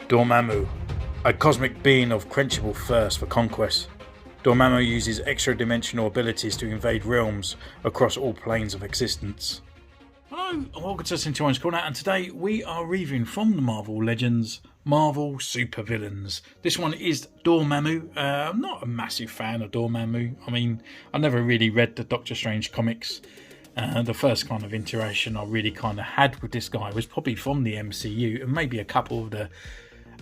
Dormammu, a cosmic being of quenchable thirst for conquest. Dormammu uses extra-dimensional abilities to invade realms across all planes of existence. Hello and welcome to Centurions Corner, and today we are reviewing from the Marvel Legends Marvel Supervillains. This one is Dormammu. I'm not a massive fan of Dormammu. I mean, I never really read the Doctor Strange comics. The first kind of interaction I really kind of had with this guy was probably from the MCU and maybe a couple of the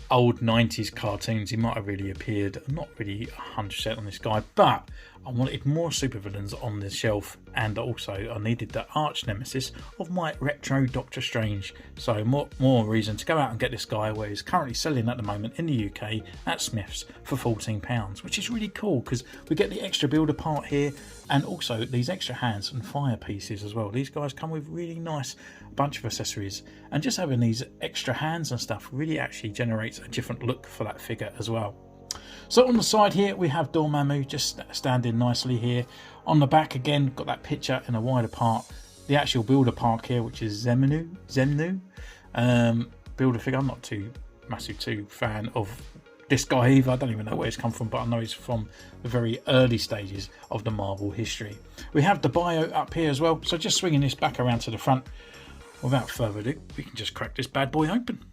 old 90s cartoons. He might have really appeared. I'm not really 100% on this guy, but I wanted more supervillains on the shelf, and also I needed the arch nemesis of my retro Doctor Strange. So more reason to go out and get this guy, where he's currently selling at the moment in the UK at Smith's for £14, which is really cool because we get the extra builder part here and also these extra hands and fire pieces as well. These guys come with really nice bunch of accessories, and just having these extra hands and stuff really actually generates a different look for that figure as well. So on the side here we have Dormammu just standing nicely here. On the back again got that picture in a wider part, the actual builder part here, which is Zemnu builder figure. I'm not too fan of this guy either. I don't even know where he's come from, but I know he's from the very early stages of the Marvel history. We have the bio up here as well, so just swinging this back around to the front, without further ado we can just crack this bad boy open.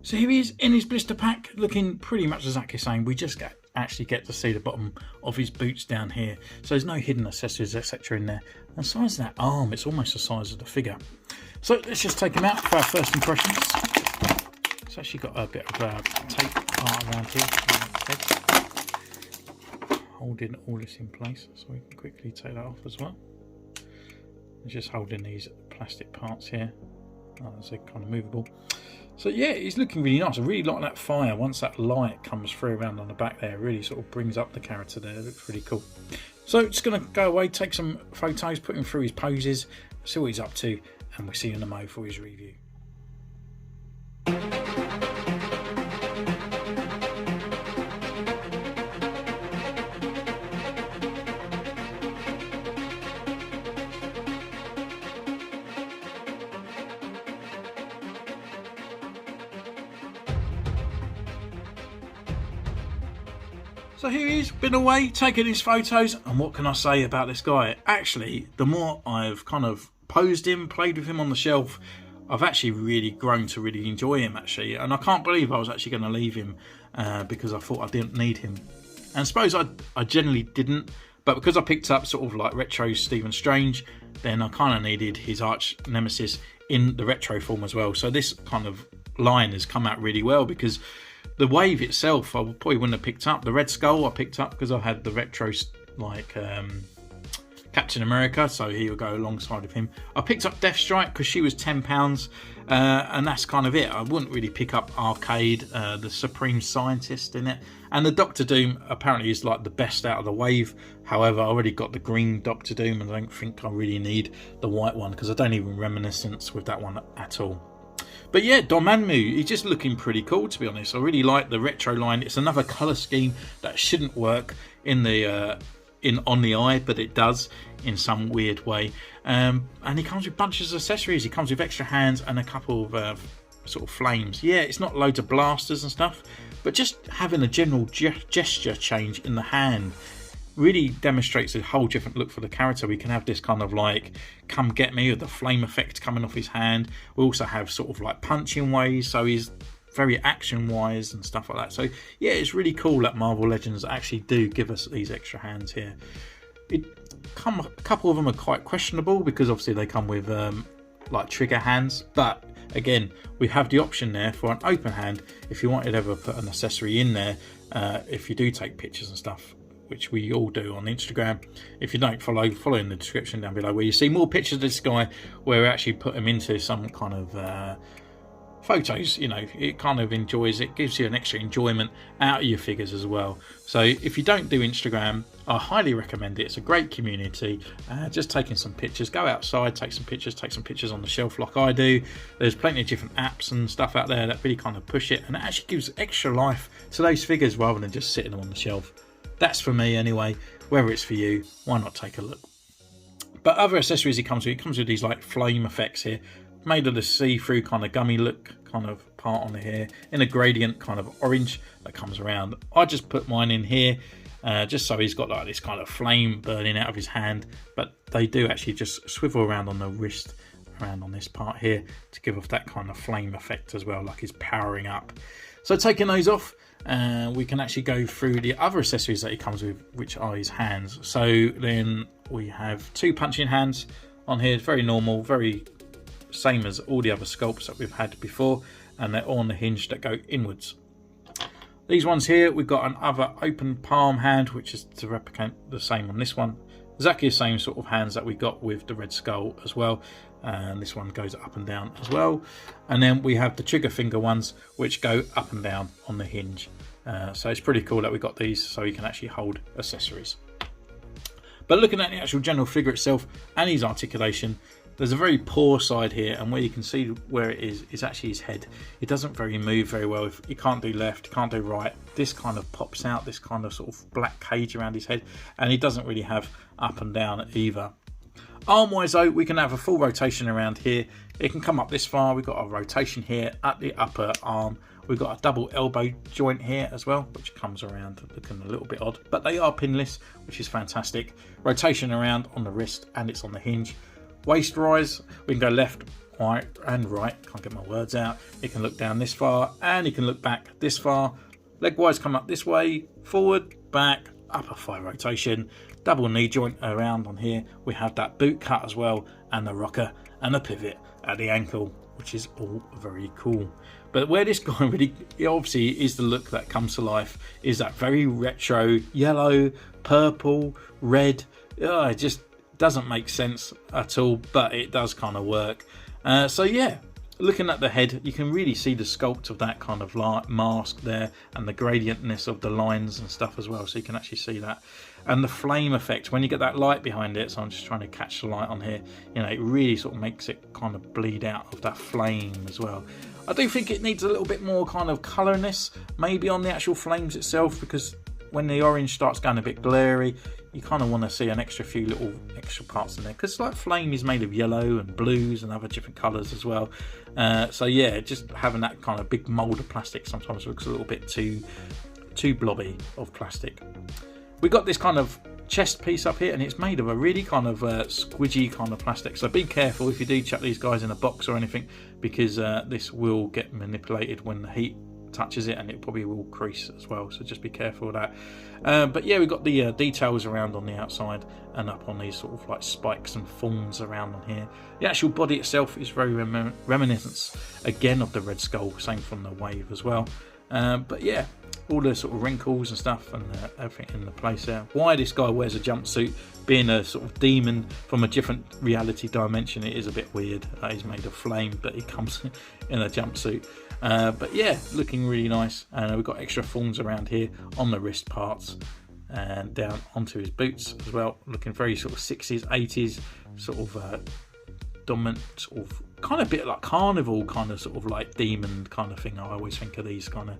So here he is in his blister pack, looking pretty much exactly the same. We just actually get to see the bottom of his boots down here, so there's no hidden accessories etc in there. And the size of that arm, it's almost the size of the figure. So let's just take him out for our first impressions. It's actually got a bit of tape part around here, holding all this in place, so we can quickly take that off as well. It's just holding these plastic parts here. They're kind of movable. So yeah, it's looking really nice. I really like that fire. Once that light comes through around on the back there, it really sort of brings up the character there. It looks really cool. So just going to go away, take some photos, put him through his poses, see what he's up to, and we'll see you in the mo for his review. So here he is, been away, taking his photos, and what can I say about this guy? Actually, the more I've kind of posed him, played with him on the shelf, I've actually really grown to really enjoy him actually, and I can't believe I was actually going to leave him because I thought I didn't need him. And I suppose I generally didn't, but because I picked up sort of like retro Stephen Strange, then I kind of needed his arch nemesis in the retro form as well. So this kind of line has come out really well, because the wave itself I probably wouldn't have picked up. The Red Skull I picked up because I had the retro like Captain America, so he will go alongside of him. I picked up Deathstrike because she was £10, and that's kind of it. I wouldn't really pick up Arcade, the Supreme Scientist in it, and the Doctor Doom apparently is like the best out of the wave. However, I already got the green Doctor Doom, and I don't think I really need the white one because I don't even reminiscence with that one at all. But yeah, Dormammu, he's just looking pretty cool, to be honest. I really like the retro line. It's another colour scheme that shouldn't work in the on the eye, but it does in some weird way. And he comes with bunches of accessories. He comes with extra hands and a couple of sort of flames. Yeah, it's not loads of blasters and stuff, but just having a general gesture change in the hand really demonstrates a whole different look for the character. We can have this kind of like come get me, with the flame effect coming off his hand. We also have sort of like punching ways, so he's very action wise and stuff like that. So yeah, it's really cool that Marvel Legends actually do give us these extra hands here. A couple of them are quite questionable because obviously they come with like trigger hands, but again, we have the option there for an open hand if you wanted to ever put an accessory in there. If you do take pictures and stuff, which we all do on Instagram. If you don't follow in the description down below, where you see more pictures of this guy, where we actually put him into some kind of photos, you know, it kind of enjoys it, gives you an extra enjoyment out of your figures as well. So if you don't do Instagram, I highly recommend it. It's a great community. Just taking some pictures, go outside, take some pictures on the shelf like I do. There's plenty of different apps and stuff out there that really kind of push it, and it actually gives extra life to those figures rather than just sitting them on the shelf. That's for me anyway. Whether it's for you, why not take a look? But other accessories it comes with these like flame effects here, made of the see-through kind of gummy look kind of part on here in a gradient kind of orange that comes around. I just put mine in here just so he's got like this kind of flame burning out of his hand, but they do actually just swivel around on the wrist, around on this part here, to give off that kind of flame effect as well, like he's powering up. So taking those off, we can actually go through the other accessories that he comes with, which are his hands. So then we have 2 punching hands on here, very normal, very same as all the other sculpts that we've had before, and they're all on the hinge that go inwards. These ones here, we've got another open palm hand, which is to replicate the same on this one. Exactly the same sort of hands that we got with the Red Skull as well, and this one goes up and down as well. And then we have the trigger finger ones, which go up and down on the hinge. So it's pretty cool that we got these so you can actually hold accessories. But looking at the actual general figure itself and his articulation, there's a very poor side here, and where you can see where it is actually his head. It doesn't move very well. If you can't do left, you can't do right. This kind of pops out, this kind of sort of black cage around his head, and he doesn't really have up and down either. Arm wise though, we can have a full rotation around here. It can come up this far. We've got a rotation here at the upper arm. We've got a double elbow joint here as well, which comes around looking a little bit odd, but they are pinless, which is fantastic. Rotation around on the wrist, and it's on the hinge. Waist rise, we can go left, right and right, can't get my words out. It can look down this far, and you can look back this far. Leg wise, come up this way, forward, back, upper thigh rotation, double knee joint around on here. We have that boot cut as well, and the rocker and the pivot at the ankle, which is all very cool. But where this guy really obviously is the look that comes to life is that very retro yellow, purple, red. It just doesn't make sense at all, but it does kind of work. So yeah, looking at the head, you can really see the sculpt of that kind of mask there, and the gradientness of the lines and stuff as well, so you can actually see that. And the flame effect, when you get that light behind it, so I'm just trying to catch the light on here, you know, it really sort of makes it kind of bleed out of that flame as well. I do think it needs a little bit more kind of colour in this, maybe on the actual flames itself, because when the orange starts going a bit glary, you kind of want to see an few little extra parts in there, because like flame is made of yellow and blues and other different colours as well. So yeah, just having that kind of big mould of plastic sometimes looks a little bit too blobby of plastic. We got this kind of chest piece up here, and it's made of a really kind of squidgy kind of plastic, so be careful if you do chuck these guys in a box or anything, because this will get manipulated when the heat touches it, and it probably will crease as well, so just be careful of that. But yeah, we've got the details around on the outside and up on these sort of like spikes and thorns around on here. The actual body itself is very reminiscent again of the Red Skull, same from the Wave as well. But yeah, all the sort of wrinkles and stuff and everything in the place there. Why this guy wears a jumpsuit, being a sort of demon from a different reality dimension, it is a bit weird. He's made of flame, but he comes in a jumpsuit. But yeah, looking really nice. And we've got extra thorns around here on the wrist parts and down onto his boots as well, looking very sort of 60s 80s sort of dominant, sort of kind of bit like carnival kind of sort of like demon kind of thing. I always think of these kind of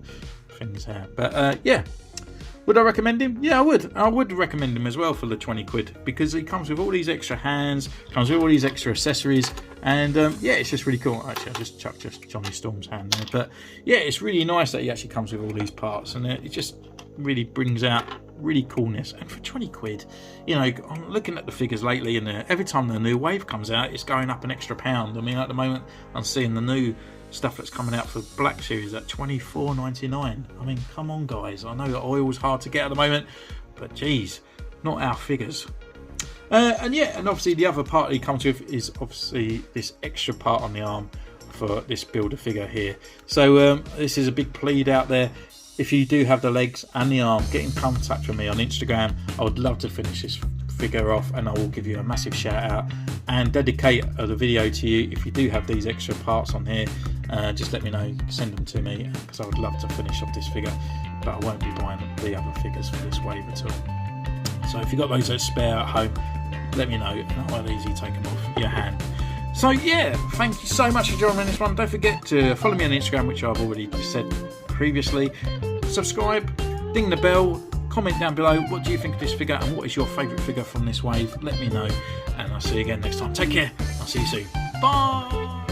things here. But yeah, would I recommend him? Yeah, I would recommend him as well for the 20 quid, because he comes with all these extra hands, comes with all these extra accessories, and yeah, it's just really cool. Actually, I just chucked Johnny Storm's hand there, but yeah, it's really nice that he actually comes with all these parts, and it just really brings out really coolness. And for 20 quid, you know, I'm looking at the figures lately, and every time the new wave comes out, it's going up an extra £1. I mean, at the moment, I'm seeing the new stuff that's coming out for Black Series at $24.99. I mean, come on guys, I know that oil's hard to get at the moment, but geez, not our figures. And yeah, and obviously the other part he comes with is obviously this extra part on the arm for this builder figure here. So this is a big plead out there. If you do have the legs and the arm, get in contact with me on Instagram. I would love to finish this figure off, and I will give you a massive shout out and dedicate the video to you. If you do have these extra parts on here, just let me know, send them to me, because I would love to finish off this figure, but I won't be buying the other figures for this wave at all. So if you've got those that spare at home, let me know and I'll easily take them off your hand. So yeah, thank you so much for joining me on this one. Don't forget to follow me on Instagram, which I've already said previously. Subscribe, ding the bell, comment down below what do you think of this figure and what is your favourite figure from this wave. Let me know, and I'll see you again next time. Take care, I'll see you soon. Bye.